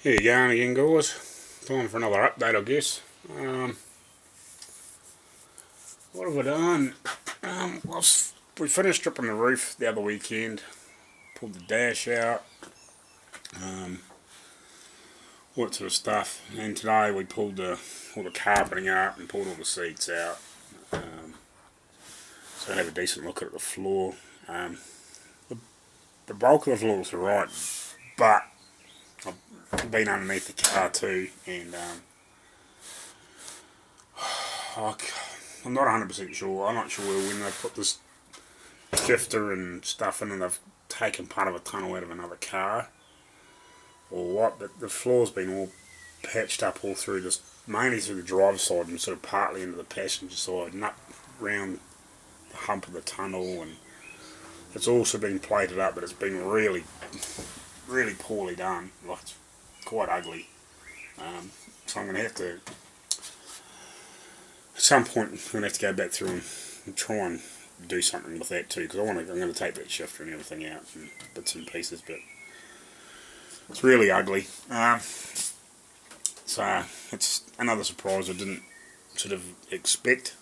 Here you go again, guys. Time for another update, I guess. What have I done? We finished stripping the roof the other weekend. Pulled the dash out. All that sort of stuff. And today we pulled all the carpeting out and pulled all the seats out. So I have a decent look at the floor. The bulk of the floor was alright, but I've been underneath the car too, and I'm not 100% sure. I'm not sure when they put this shifter and stuff in and they've taken part of a tunnel out of another car or what, but the floor's been all patched up all through, just mainly through the driver's side and sort of partly into the passenger side and up round the hump of the tunnel, and it's also been plated up, but it's been really poorly done. Like, it's quite ugly. So I'm going to have to, at some point, I'm going to have to go back through and try and do something with that too, because I'm going to take that shifter and everything out and bits and pieces, but it's really ugly. So it's another surprise I didn't sort of expect.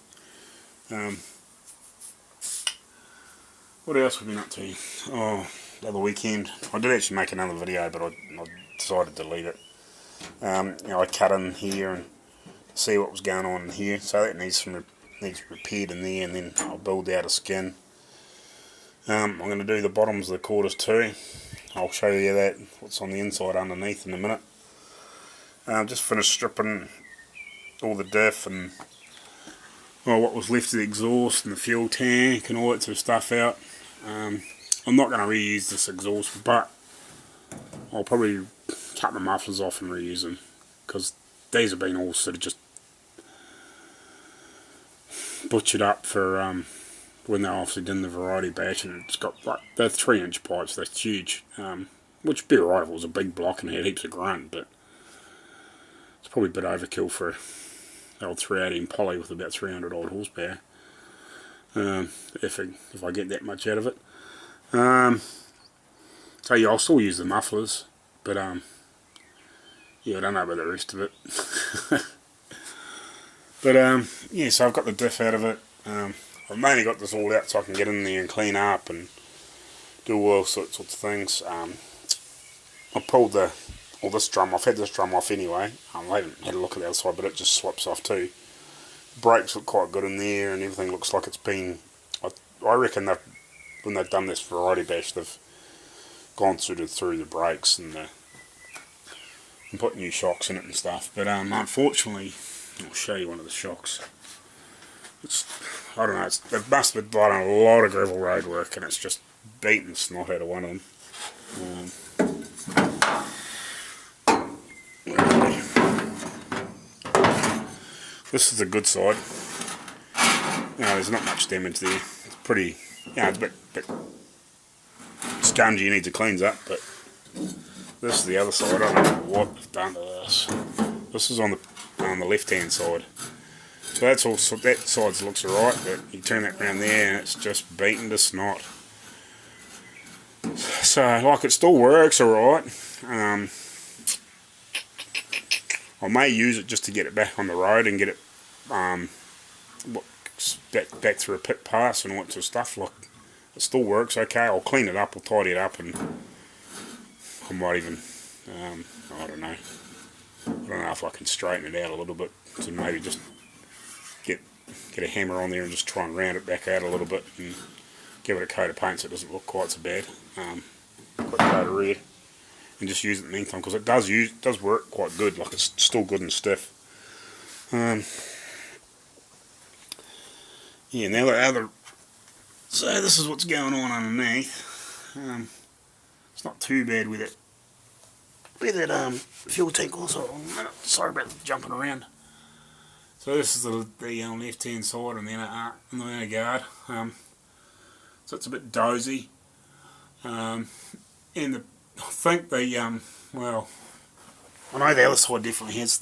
What else have we been up to? Oh, the other weekend I did actually make another video, but I decided to delete it. I cut in here and see what was going on in here, so that needs repaired in there, and then I'll build out a skin. I'm going to do the bottoms of the quarters too. I'll show you what's on the inside underneath in a minute. Just finished stripping all the diff and what was left of the exhaust and the fuel tank and all that sort of stuff out. I'm not going to reuse this exhaust, but I'll probably cut the mufflers off and reuse them, because these have been all sort of just butchered up for when they obviously did the variety batch, and it's got like they're 3-inch pipes, they're huge, which would be alright if it was a big block and had heaps of grunt, but it's probably a bit overkill for an old 380 Poly with about 300 odd horsepower. If I get that much out of it. So yeah, I'll still use the mufflers, but yeah, I don't know about the rest of it. But yeah, so I've got the diff out of it. I've mainly got this all out so I can get in there and clean up and do all sorts of things. I pulled this drum off. Had this drum off anyway. I haven't had a look at the other side, but it just swaps off too. Brakes look quite good in there, and everything looks like it's been. I reckon when they've done this variety batch, they've gone through the brakes and put new shocks in it and stuff. But unfortunately, I'll show you one of the shocks. I don't know. It must have been done a lot of gravel road work, and it's just beaten the snot out of one of them. This is the good side. There's not much damage there. It's pretty, it's a bit scungy, needs a cleans up, but this is the other side. I don't know what they've done to this. This is on the left hand side. So that side looks alright, but you turn that around there and it's just beaten to snot. So, like, it still works alright. I may use it just to get it back on the road and get it back through a pit pass and all that sort of stuff. Like, it still works okay. I'll clean it up, I'll tidy it up, and I might even, I don't know if I can straighten it out a little bit, to maybe just get a hammer on there and just try and round it back out a little bit and give it a coat of paint so it doesn't look quite so bad. Quick coat of red, and just use it in the meantime, because it does work quite good. Like, it's still good and stiff. Yeah, now the other. So this is what's going on underneath. It's not too bad with it. With that fuel tank also. Sorry about jumping around. So this is the left hand side and the inner guard. So it's a bit dozy. And I think well, I know the other side definitely has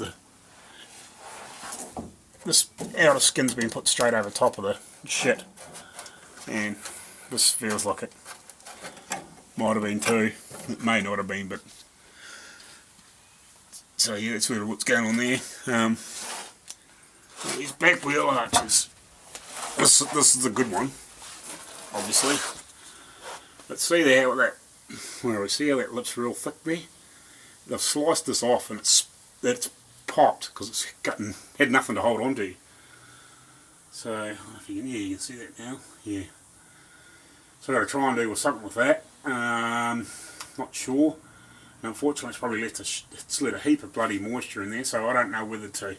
this outer skin's been put straight over top of the shit, and this feels like it might have been too. It may not have been, but So yeah, that's what's going on there. These back wheel arches. This is a good one, obviously. But see there, what that, where we see how that lip's real thick there. They've sliced this off and it's popped because it's had nothing to hold on to. So if you can, yeah, you can see that now. Yeah. So I've got to try and do something with that. Not sure. And unfortunately, it's probably it's let a heap of bloody moisture in there, so I don't know whether to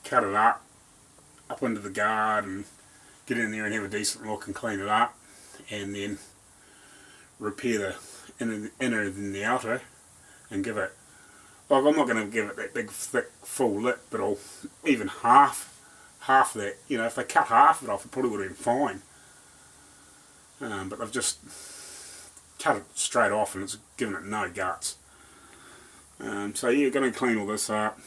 cut it up into the guard and get in there and have a decent look and clean it up, and then repair the inner than the outer, and give it, like, I'm not going to give it that big thick full lip, but I'll even half that, you know, if they cut half of it off it probably would have been fine. But I've just cut it straight off and it's given it no guts. So yeah, going to clean all this up.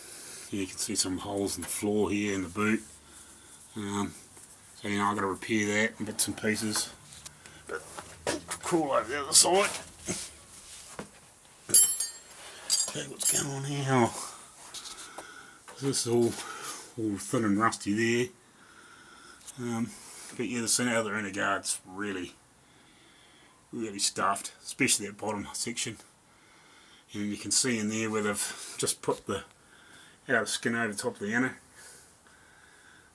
Here you can see some holes in the floor here in the boot. So you know, I've got to repair that in bits and pieces. But crawl over the other side. Okay, what's going on here? This is all thin and rusty there. But yeah, the other inner guard's really stuffed, especially that bottom section. And you can see in there where they've just put the outer skin over the top of the inner.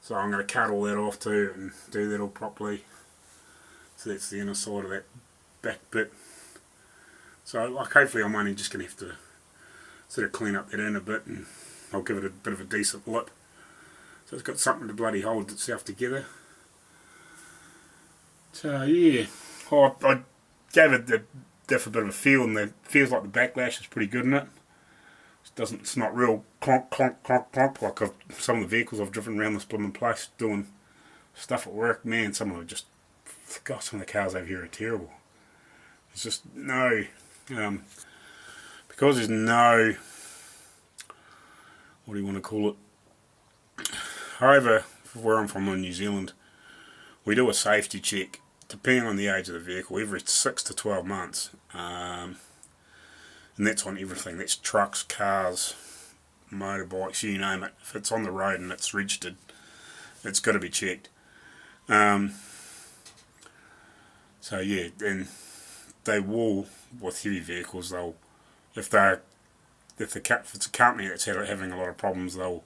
So I'm going to cut all that off too and do that all properly. So that's the inner side of that back bit. So like, hopefully I'm only just going to have to sort of clean up that inner bit and I'll give it a bit of a decent lip. So it's got something to bloody hold itself together. So yeah, I gave it a bit of a feel, and it feels like the backlash is pretty good in it. It's not real clonk clonk clonk clonk like some of the vehicles I've driven around this blooming place doing stuff at work. Man, some of them just, God, some of the cars over here are terrible. There's just no, because there's no, what do you want to call it? However, where I'm from in New Zealand, we do a safety check depending on the age of the vehicle every 6 to 12 months, and that's on everything. That's trucks, cars, motorbikes, you name it. If it's on the road and it's registered, it's got to be checked. So yeah, and they will, with heavy vehicles, they'll, if it's a company that's having a lot of problems, they'll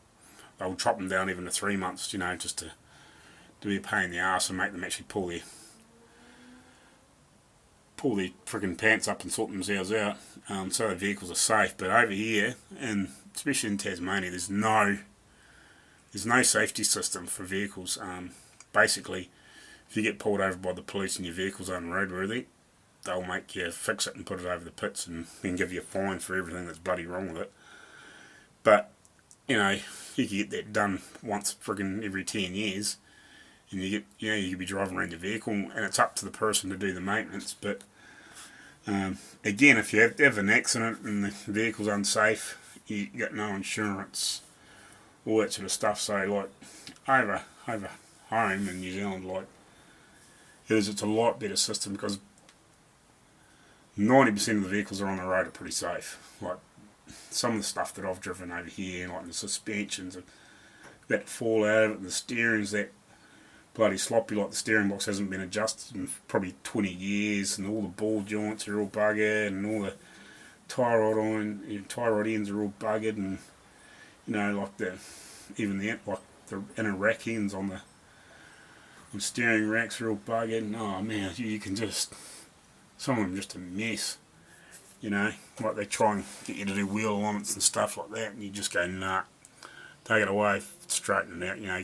chop them down even to 3 months, you know, just to be a pain in the arse and make them actually pull their friggin' pants up and sort themselves out, so the vehicles are safe. But over here, and especially in Tasmania, there's no safety system for vehicles. Basically, if you get pulled over by the police and your vehicle's unroadworthy, they'll make you fix it and put it over the pits and then give you a fine for everything that's bloody wrong with it. But, you know, you can get that done once friggin' every 10 years, and you could be driving around your vehicle, and it's up to the person to do the maintenance. But again, if you have an accident and the vehicle's unsafe, you got no insurance, all that sort of stuff. So like over home in New Zealand, like it's a lot better system, because 90% of the vehicles are on the road are pretty safe. Like some of the stuff that I've driven over here, like the suspensions that fall out of it, and the steering's that bloody sloppy, like the steering box hasn't been adjusted in probably 20 years, and all the ball joints are all buggered, and all the tie rod ends are all buggered, and you know, like the inner rack ends on the steering racks are all buggered, and oh man, you can just, some of them just a mess, you know, like they try and get you to do wheel alignments and stuff like that, and you just go, nah, take it away, straighten it out, you know.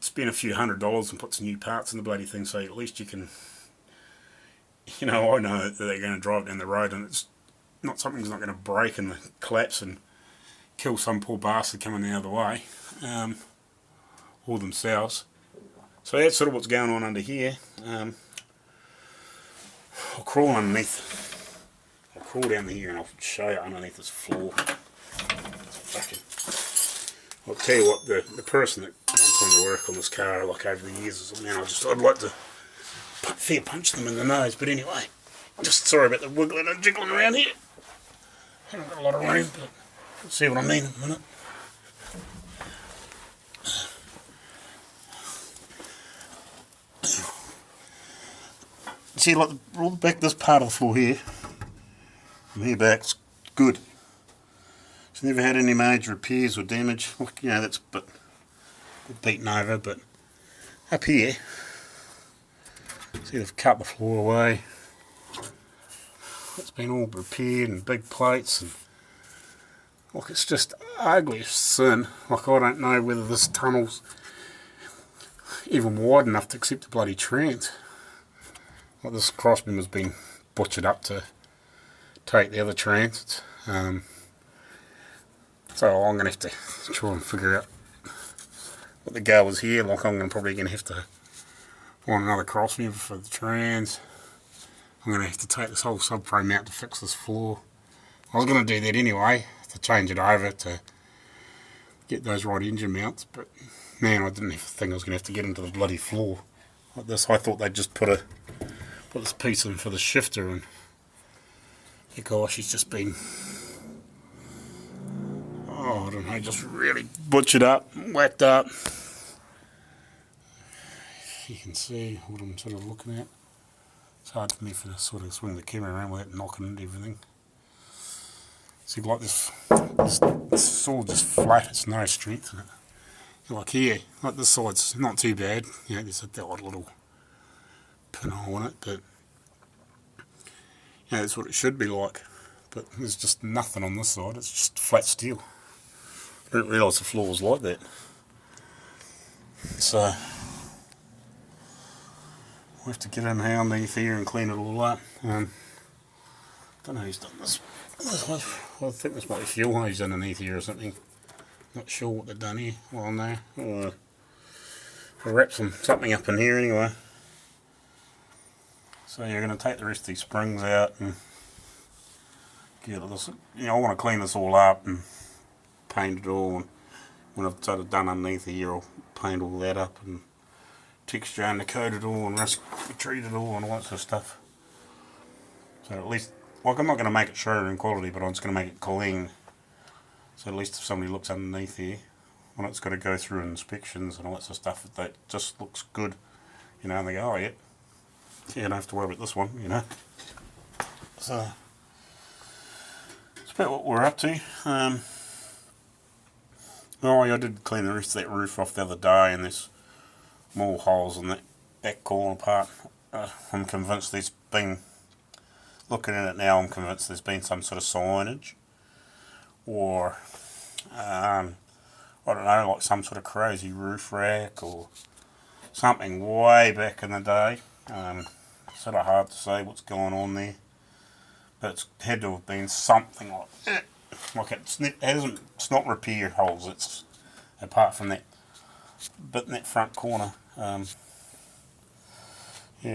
Spend a few $100s and put some new parts in the bloody thing, so at least you can, you know, I know that they're going to drive down the road and it's not, something's not going to break and collapse and kill some poor bastard coming the other way, or themselves. So that's sort of what's going on under here. I'll crawl underneath, I'll crawl down here and I'll show you underneath this floor. I'll tell you what, the person that comes on to work on this car, like over the years, man, I'd like to fair punch them in the nose, but anyway, just sorry about the wiggling and jiggling around here. haven't got a lot of room, but you'll see what I mean in a minute. See, like all the back, this part of the floor here, from here back's good. It's never had any major repairs or damage. You know, that's a bit beaten over, but up here, see they've cut the floor away. It's been all repaired and big plates, and look, it's just ugly as sin. Like, I don't know whether this tunnel's even wide enough to accept a bloody trans. Like, this crossbeam has been butchered up to take the other transits. So I'm going to have to try and figure out what the go is here. Like, I'm probably going to have to find another crossbeam for the trans. I'm going to have to take this whole subframe out to fix this floor. I was going to do that anyway, to change it over to get those right engine mounts, but man, I didn't think I was going to have to get into the bloody floor like this. I thought they'd just put this piece in for the shifter, and gosh, he's just been, oh, I don't know, just really butchered up, whacked up. You can see what I'm sort of looking at. It's hard for me to sort of swing the camera around without knocking into everything. See, like this is all just flat, it's no strength in it. Like here, like this side's not too bad. You know, there's that odd little pinhole in it, but you know, that's what it should be like. But there's just nothing on this side, it's just flat steel. I didn't realise the floor was like that. So we'll have to get in here underneath here and clean it all up. Don't know who's done this. I think this might be fuel hose underneath here or something. Not sure what they've done here. Well, no. I'll wrap something up in here anyway. So you're going to take the rest of these springs out and get this. You know, I want to clean this all up and paint it all. And when I've sort of done underneath here, I'll paint all that up and texture undercoat it all and rust treat it all and all that sort of stuff. So at least, like, I'm not going to make it showroom quality, but I'm just going to make it clean. So at least if somebody looks underneath here, when it's got to go through inspections and all that sort of stuff, that just looks good, you know, and they go, oh yeah, I don't have to worry about this one, you know. So that's about what we're up to. Oh, I did clean the rest of that roof off the other day, and there's more holes in that back corner part. I'm convinced there's been, looking at it now, I'm convinced there's been some sort of signage, or I don't know, like some sort of crazy roof rack or something way back in the day. Sort of hard to say what's going on there, but it's had to have been something like that. Like it's not repair holes, it's apart from that bit in that front corner. Yeah,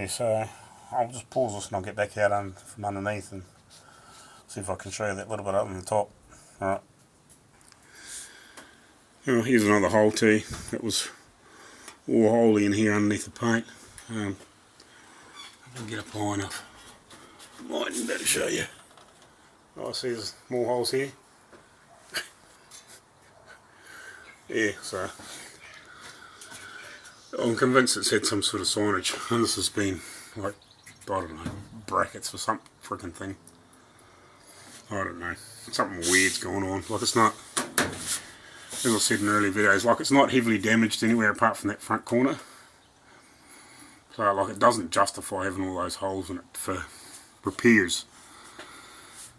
so I'll just pause this and I'll get back out from underneath and see if I can show you that little bit up on the top. Alright. Oh, here's another hole too. That was all holey in here underneath the paint. If I can get up high enough, might be better show you. Oh, I see there's more holes here. Yeah, so I'm convinced it's had some sort of signage, and this has been like, I don't know, brackets or some freaking thing. I don't know, something weird's going on. Like, it's not, as I said in earlier videos, like, it's not heavily damaged anywhere apart from that front corner. So like, it doesn't justify having all those holes in it for repairs.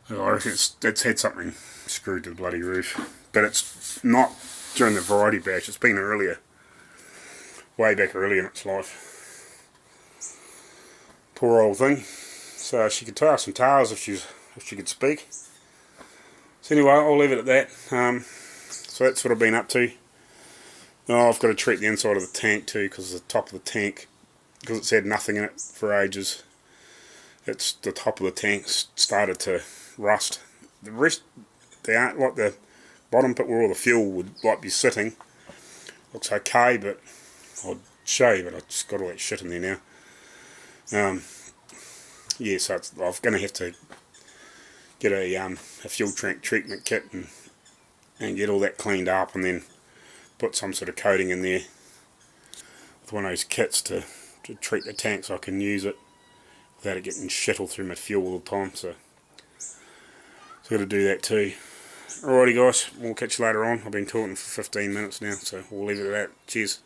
So I reckon it's had something screwed to the bloody roof, but it's not during the variety batch. It's been earlier, way back early in its life. Poor old thing. So she could tell us some tales if she could speak. So anyway, I'll leave it at that. So that's what I've been up to. Oh, I've got to treat the inside of the tank too, because the top of the tank, because it's had nothing in it for ages, it's the top of the tank started to rust. The rest, like the bottom bit where all the fuel would like be sitting, looks okay, but I'll show you, but I've just got all that shit in there now. Yeah, so I'm going to have to get a fuel tank treatment kit and get all that cleaned up, and then put some sort of coating in there with one of those kits to treat the tank so I can use it without it getting shit all through my fuel all the time. So got to do that too. Alrighty guys, we'll catch you later on. I've been talking for 15 minutes now, so we'll leave it at that. Cheers.